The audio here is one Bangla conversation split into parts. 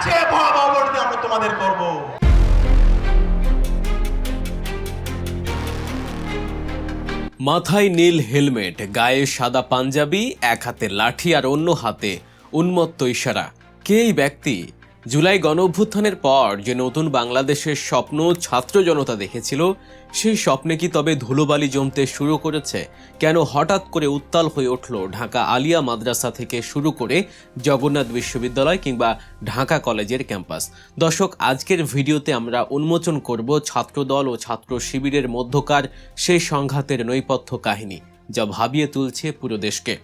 চেয়ে ভয়াবহ অবনতি আমরা তোমাদের করব। মাথায় নীল হেলমেট, গায়ে সাদা পাঞ্জাবি, এক হাতে লাঠি আর অন্য হাতে উন্মত্ত ইশারা। কে এই ব্যক্তি? জুলাই গণঅভ্যুত্থানের পর যে নতুন বাংলাদেশের স্বপ্ন ছাত্র জনতা দেখেছিল, সেই স্বপ্নে কি তবে ধুলোবালি জমতে শুরু করেছে? কেন হঠাৎ করে উত্তাল হয়ে উঠল ঢাকা আলিয়া মাদ্রাসা থেকে শুরু করে জগন্নাথ বিশ্ববিদ্যালয় কিংবা ঢাকা কলেজের ক্যাম্পাস? দর্শক, আজকের ভিডিওতে আমরা উন্মোচন করব ছাত্রদল ও ছাত্র শিবিরের মধ্যকার সেই সংঘাতের নৈপথ্য কাহিনী, যা ভাবিয়ে তুলছে পুরো দেশকে।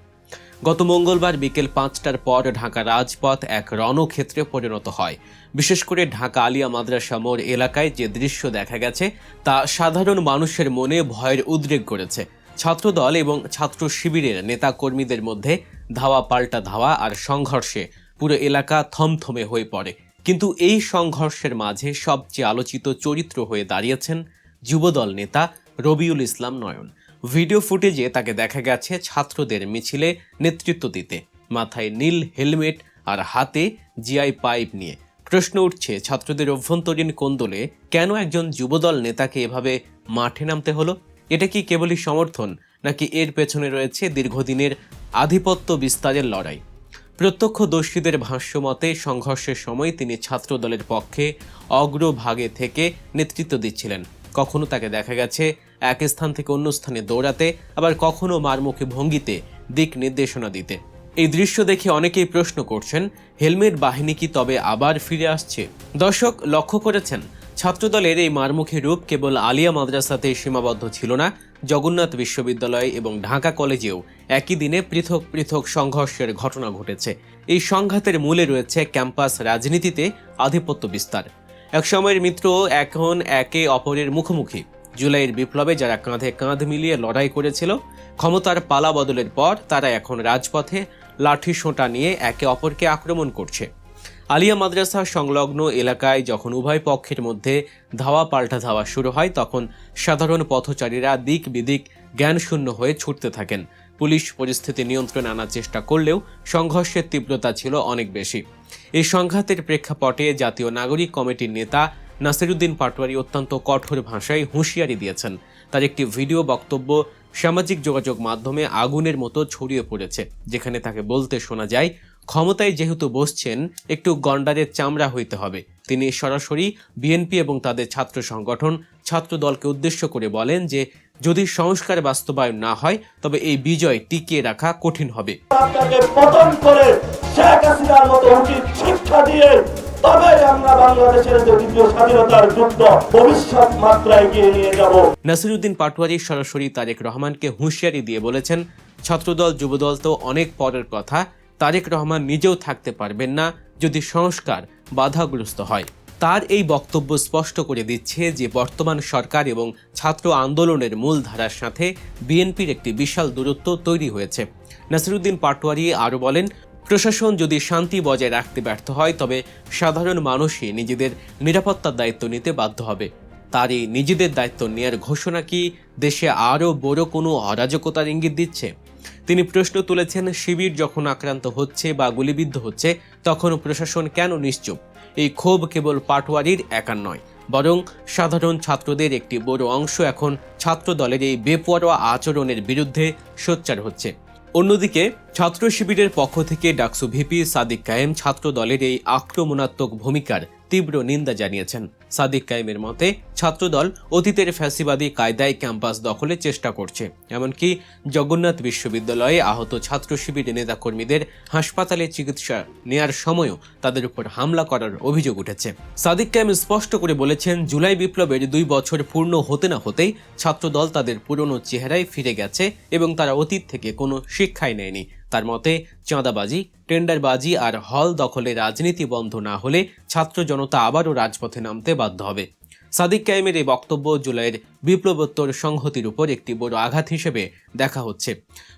গত মঙ্গলবার বিকেল 5টার পর ঢাকা রাজপথ এক রণক্ষেত্রে পরিণত হয়। বিশেষ করে ঢাকা আলিয়া মাদ্রাসা মোড় এলাকায় যে দৃশ্য দেখা গেছে তা সাধারণ মানুষের মনে ভয়ের উদ্রেক করেছে। ছাত্রদল এবং ছাত্র শিবিরের নেতা কর্মীদের মধ্যে ধাওয়া পাল্টা ধাওয়া আর সংঘর্ষে পুরো এলাকা থমথমে হয়ে পড়ে। কিন্তু এই সংঘর্ষের মাঝে সবচেয়ে আলোচিত চরিত্র হয়ে দাঁড়িয়েছেন যুবদল নেতা রবিউল ইসলাম নয়ন। ভিডিও ফুটেজে তাকে দেখা গেছে ছাত্রদের মিছিলে নেতৃত্ব দিতে, মাথায় নীল হেলমেট আর হাতে জিআই পাইপ নিয়ে। প্রশ্ন উঠছে, ছাত্রদের অভ্যন্তরীণ কোন্দলে কেন একজন যুবদল নেতাকে এভাবে মাঠে নামতে হলো? এটা কি কেবলই সমর্থন, নাকি এর পেছনে রয়েছে দীর্ঘদিনের আধিপত্য বিস্তারের লড়াই? প্রত্যক্ষদর্শীদের ভাষ্য মতে সংঘর্ষের সময় তিনি ছাত্রদলের পক্ষে অগ্রভাগে থেকে নেতৃত্ব দিচ্ছিলেন। কখনো তাকে দেখা গেছে এক স্থান থেকে অন্য স্থানে দৌড়াতে, আবার কখনো মারমুখী ভঙ্গিতে দিক নির্দেশনা দিতে। এই দৃশ্য দেখে অনেকেই প্রশ্ন করছেন, হেলমেট বাহিনী কি তবে আবার ফিরে আসছে? দর্শক, লক্ষ্য করেছেন ছাত্রদলের এই মারমুখী রূপ কেবল আলিয়া মাদ্রাসাতে সীমাবদ্ধ ছিল না। জগন্নাথ বিশ্ববিদ্যালয় এবং ঢাকা কলেজেও একই দিনে পৃথক পৃথক সংঘর্ষের ঘটনা ঘটেছে। এই সংঘাতের মূলে রয়েছে ক্যাম্পাস রাজনীতিতে আধিপত্য বিস্তার। একসময়ের মিত্র এখন একে অপরের মুখোমুখি। জুলাইয়ের বিপ্লবে যারা কাঁধে কাঁধ মিলিয়ে লড়াই করেছিল, ক্ষমতার পালা বদলের পর তারা এখন রাজপথে লাঠি সোঁটা নিয়ে একে অপরকে আক্রমণ করছে। আলিয়া মাদ্রাসা সংলগ্ন এলাকায় যখন উভয় পক্ষের মধ্যে ধাওয়া পাল্টা ধাওয়া শুরু হয়, তখন সাধারণ পথচারীরা দিক বিদিক জ্ঞানশূন্য হয়ে ছুটতে থাকেন। পুলিশ পরিস্থিতি নিয়ন্ত্রণে আনার চেষ্টা করলেও সংঘর্ষের তীব্রতা ছিল অনেক বেশি। এই সংঘাতের প্রেক্ষাপটে জাতীয় নাগরিক কমিটির নেতা নাসিরউদ্দিন পাটোয়ারী অত্যন্ত কঠোর ভাষায় হুঁশিয়ারি দিয়েছেন। তার একটি ভিডিও বক্তব্য সামাজিক যোগাযোগ মাধ্যমে আগুনের মতো ছড়িয়ে পড়েছে, যেখানে তাকে বলতে শোনা যায়, ক্ষমতায় যেহেতু বসছেন, একটু গন্ডারের চামড়া হইতে হবে। তিনি সরাসরি বিএনপি এবং তাদের ছাত্র সংগঠন ছাত্রদলকে উদ্দেশ্য করে বলেন যে যদি সংস্কার বাস্তবায়ন না হয় তবে এই বিজয় টিকিয়ে রাখা কঠিন হবে। আপনাকে পতন করে শেখ হাসিনার মতো উচিত শিক্ষা দিয়ে তবে আমরা বাংলাদেশের যে দ্বিতীয় স্বাধীনতার যুদ্ধ ভবিষ্যৎ মাত্রায় এগিয়ে নিয়ে যাব। নাসিরউদ্দিন পাটোয়ারী সরাসরি তারেক রহমানকে হুঁশিয়ারি দিয়ে বলেছেন, ছাত্রদল যুবদল তো অনেক পরের কথা, তারেক রহমান নিজেও থাকতে পারবেন না যদি সংস্কার বাধাগ্রস্ত হয়। তার এই বক্তব্য স্পষ্ট করে দিচ্ছে যে বর্তমান সরকার এবং ছাত্র আন্দোলনের মূল ধারার সাথে বিএনপির একটি বিশাল দূরত্ব তৈরি হয়েছে। নাসিরউদ্দিন পাটোয়ারী আরও বলেন, প্রশাসন যদি শান্তি বজায় রাখতে ব্যর্থ হয় তবে সাধারণ মানুষই নিজেদের নিরাপত্তার দায়িত্ব নিতে বাধ্য হবে। তার এই নিজেদের দায়িত্ব নেয়ার ঘোষণা কি দেশে আরও বড় কোনো অরাজকতার ইঙ্গিত দিচ্ছে? তিনি প্রশ্ন তুলেছেন, শিবির যখন আক্রান্ত হচ্ছে বা গুলিবিদ্ধ হচ্ছে তখন প্রশাসন কেন নিশ্চুপ? এই ক্ষোভ কেবল পাটোয়ারীর একার নয়, বরং সাধারণ ছাত্রদের একটি বড় অংশ এখন ছাত্র দলের এই বেপরোয়া আচরণের বিরুদ্ধে সোচ্চার হচ্ছে। অন্যদিকে ছাত্র শিবিরের পক্ষ থেকে ডাকসু ভিপি সাদিক কায়েম ছাত্র দলের এই আক্রমণাত্মক ভূমিকার তীব্র নিন্দা জানিয়েছেন। সাদিক কায়েমের মতে ছাত্রদল অতীতের ফ্যাসিবাদী কায়দায় ক্যাম্পাস দখলের চেষ্টা করছে, এমনকি জগন্নাথ বিশ্ববিদ্যালয়ে আহত ছাত্র শিবিরের নেতাকর্মীদের হাসপাতালে চিকিৎসা নেয়ার সময়ও তাদের উপর হামলা করার অভিযোগ উঠেছে। সাদিক কায়েম স্পষ্ট করে বলেছেন, জুলাই বিপ্লবের 2 বছর পূর্ণ হতে না হতেই ছাত্রদল তাদের পুরনো চেহারায় ফিরে গেছে এবং তারা অতীত থেকে কোনো শিক্ষাই নেয়নি। তার মতে চাঁদাবাজি, টেন্ডারবাজি আর হল দখলের রাজনীতি বন্ধ না হলে ছাত্র জনতা আবারও রাজপথে নামতে বাধ্য হবে। সাদিক কায়েমের এই বক্তব্য জুলাইয়ের বিপ্লবোত্তর সংহতির উপর একটি বড় আঘাত হিসেবে দেখা হচ্ছে।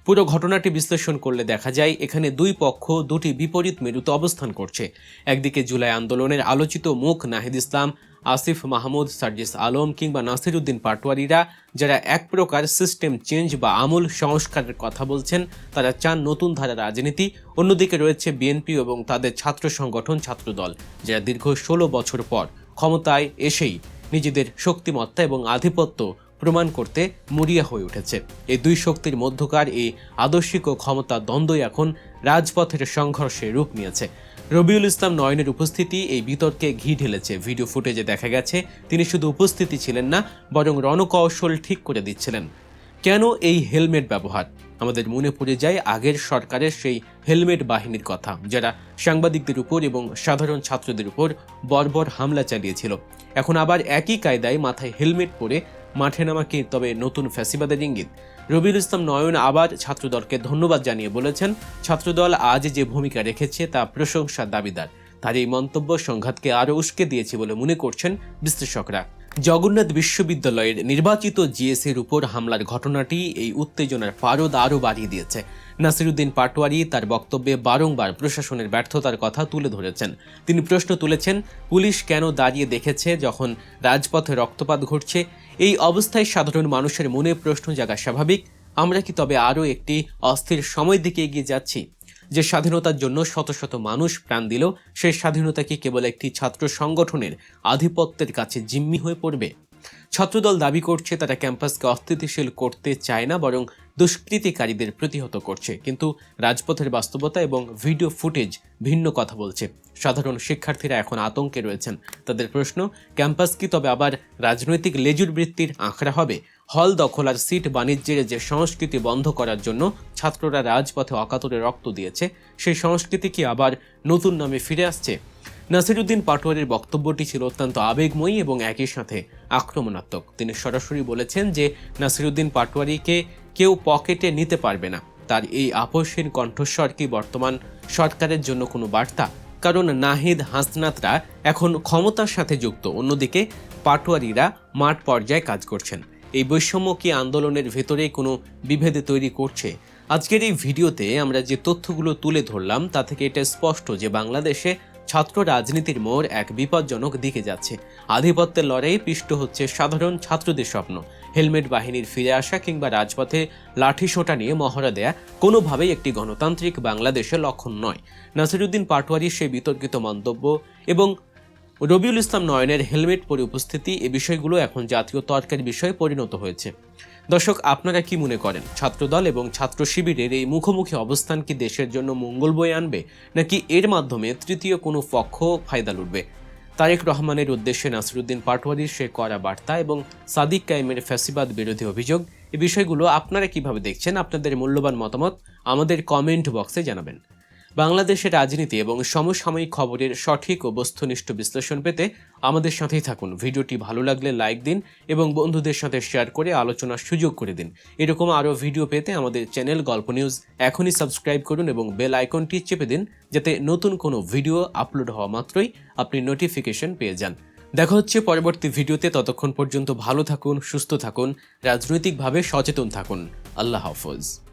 পুরো ঘটনাটি বিশ্লেষণ করলে দেখা যায় এখানে দুই পক্ষ দুটি বিপরীত মেরুতে অবস্থান করছে। একদিকে জুলাই আন্দোলনের আলোচিত মুখ নাহিদ ইসলাম, আসিফ মাহমুদ, সার্জিস আলম কিংবা নাসির উদ্দিন পাটোয়ারিরা, যারা এক প্রকার সিস্টেম চেঞ্জ বা আমূল সংস্কারের কথা বলছেন, তারা চান নতুন ধারা রাজনীতি। অন্যদিকে রয়েছে বিএনপি এবং তাদের ছাত্র সংগঠন ছাত্রদল, যারা দীর্ঘ 16 বছর পর ক্ষমতায় এসেই নিজেদের শক্তিমত্তা এবং আধিপত্য প্রমাণ করতে মরিয়া হয়ে উঠেছে। এই দুই শক্তির মধ্যকার এই আদর্শিক ও ক্ষমতা দ্বন্দ্বই এখন রাজপথের সংঘর্ষে রূপ নিয়েছে। রবিউল ইসলাম নয়নের উপস্থিতি এই বিতর্কে ঘি ঢেলেছে। ভিডিও ফুটেজে দেখা গেছে তিনি শুধু উপস্থিতি ছিলেন না, বরং রণকৌশল ঠিক করে দিচ্ছিলেন। কেন এই হেলমেট ব্যবহার? আমাদের মনে পড়ে যায় আগের সরকারের সেই হেলমেট বাহিনীর কথা, যারা সাংবাদিকদের উপর এবং সাধারণ ছাত্রদের উপর বর্বর হামলা চালিয়েছিল। এখন আবার একই কায়দায় মাথায় হেলমেট পরে মাঠে নামাকে তবে নতুন ফ্যাসিবাদের ইঙ্গিত। রবিউল ইসলাম নয়ন আবার ছাত্রদলকে ধন্যবাদ জানিয়ে বলেছেন, ছাত্রদল আজ যে ভূমিকা রেখেছে তা প্রশংসার দাবিদার। তার এই মন্তব্য সংঘাতকে আরও উস্কে দিয়েছে বলে মনে করছেন বিশ্লেষকরা। জগন্নাথ বিশ্ববিদ্যালয়ের নির্বাচিত জিএসের উপর হামলার ঘটনাটি এই উত্তেজনার পারদ আরও বাড়িয়ে দিয়েছে। নাসির উদ্দিন পাটোয়ারি তার বক্তব্যে বারংবার প্রশাসনের ব্যর্থতার কথা তুলে ধরেছেন। তিনি প্রশ্ন তুলেছেন, পুলিশ কেন দাঁড়িয়ে দেখেছে যখন রাজপথে রক্তপাত ঘটছে? এই অবস্থায় সাধারণ মানুষের মনে প্রশ্ন জাগা স্বাভাবিক। আমরা কি তবে আরও একটি অস্থির সময় দিকে এগিয়ে যাচ্ছি? যে স্বাধীনতার জন্য শত শত মানুষ প্রাণ দিল, সেই স্বাধীনতা কি কেবল একটি ছাত্র সংগঠনের আধিপত্যের কাছে জিম্মি হয়ে পড়বে? ছাত্রদল দাবি করছে তারা ক্যাম্পাসকে অস্থিতিশীল করতে চায় না, বরং দুষ্কৃতিকারীদের প্রতিহত করছে। কিন্তু রাজপথের বাস্তবতা এবং ভিডিও ফুটেজ ভিন্ন কথা বলছে। সাধারণ শিক্ষার্থীরা এখন আতঙ্কে রয়েছেন। তাদের প্রশ্ন, ক্যাম্পাস কি তবে আবার রাজনৈতিক লেজুর বৃত্তির আঁকড়া হবে? হল দখল আর সিট বাণিজ্যের যে সংস্কৃতি বন্ধ করার জন্য ছাত্ররা রাজপথে অকাতরে রক্ত দিয়েছে, সেই সংস্কৃতি কি আবার নতুন নামে ফিরে আসছে? নাসির উদ্দিন পাটোয়ারির বক্তব্যটি ছিল অত্যন্ত আবেগময়ী এবং একই সাথে আক্রমণাত্মক। তিনি সরাসরি বলেছেন যে নাসির উদ্দিন পাটোয়ারিকে কেউ পকেটে নিতে পারবে না। তার এই আপোষহীন কণ্ঠস্বর কি বর্তমান সরকারের জন্য কোনো বার্তা? কারণ নাহিদ, হাসনাতরা এখন ক্ষমতার সাথে যুক্ত, অন্যদিকে পাটোয়ারিরা মাঠ পর্যায়ে কাজ করছেন। এই বৈষম্য কি আন্দোলনের ভেতরে কোনো বিভেদ তৈরি করছে? আজকের এই ভিডিওতে আমরা যে তথ্যগুলো তুলে ধরলাম তা থেকে এটা স্পষ্ট যে বাংলাদেশে ছাত্র রাজনীতির মোড় এক বিপজ্জনক দিকে যাচ্ছে। আধিপত্যের লড়াই পিষ্ট হচ্ছে সাধারণ ছাত্রদের স্বপ্ন। হেলমেট বাহিনীর ফিরে আসা কিংবা রাজপথে লাঠিসোঁটা নিয়ে মহড়া দেয়া কোনোভাবেই একটি গণতান্ত্রিক বাংলাদেশের লক্ষণ নয়। নাসির উদ্দিন পাটোয়ারির সেই বিতর্কিত মন্তব্য এবং রবিউল ইসলাম নয়নের হেলমেট পরে উপস্থিতি, এ বিষয়গুলো এখন জাতীয় তর্কের বিষয়ে পরিণত হয়েছে। দর্শক, আপনারা কি মনে করেন, ছাত্রদল এবং ছাত্র শিবিরের এই মুখোমুখি অবস্থান কি দেশের জন্য মঙ্গল বয়ে আনবে, নাকি এর মাধ্যমে তৃতীয় কোনো পক্ষ ফায়দা লুটবে? তারেক রহমানের উদ্দেশ্যে নাসির উদ্দিন পাটোয়ারির সে করা বার্তা এবং সাদিক কায়েমের ফ্যাসিবাদ বিরোধী অভিযোগ, এই বিষয়গুলো আপনারা কিভাবে দেখছেন? আপনাদের মূল্যবান মতামত আমাদের কমেন্ট বক্সে জানাবেন। বাংলাদেশের রাজনীতি এবং সমসাময়িক খবরের সঠিক ও বস্তুনিষ্ঠ বিশ্লেষণ পেতে আমাদের সাথেই থাকুন। ভিডিওটি ভালো লাগলে লাইক দিন এবং বন্ধুদের সাথে শেয়ার করে আলোচনার সুযোগ করে দিন। এরকম আরও ভিডিও পেতে আমাদের চ্যানেল গল্প নিউজ এখনই সাবস্ক্রাইব করুন এবং বেল আইকনটি চেপে দিন, যাতে নতুন কোনো ভিডিও আপলোড হওয়া মাত্রই আপনি নোটিফিকেশন পেয়ে যান। দেখা হচ্ছে পরবর্তী ভিডিওতে। ততক্ষণ পর্যন্ত ভালো থাকুন, সুস্থ থাকুন, রাজনৈতিকভাবে সচেতন থাকুন। আল্লাহ হাফেজ।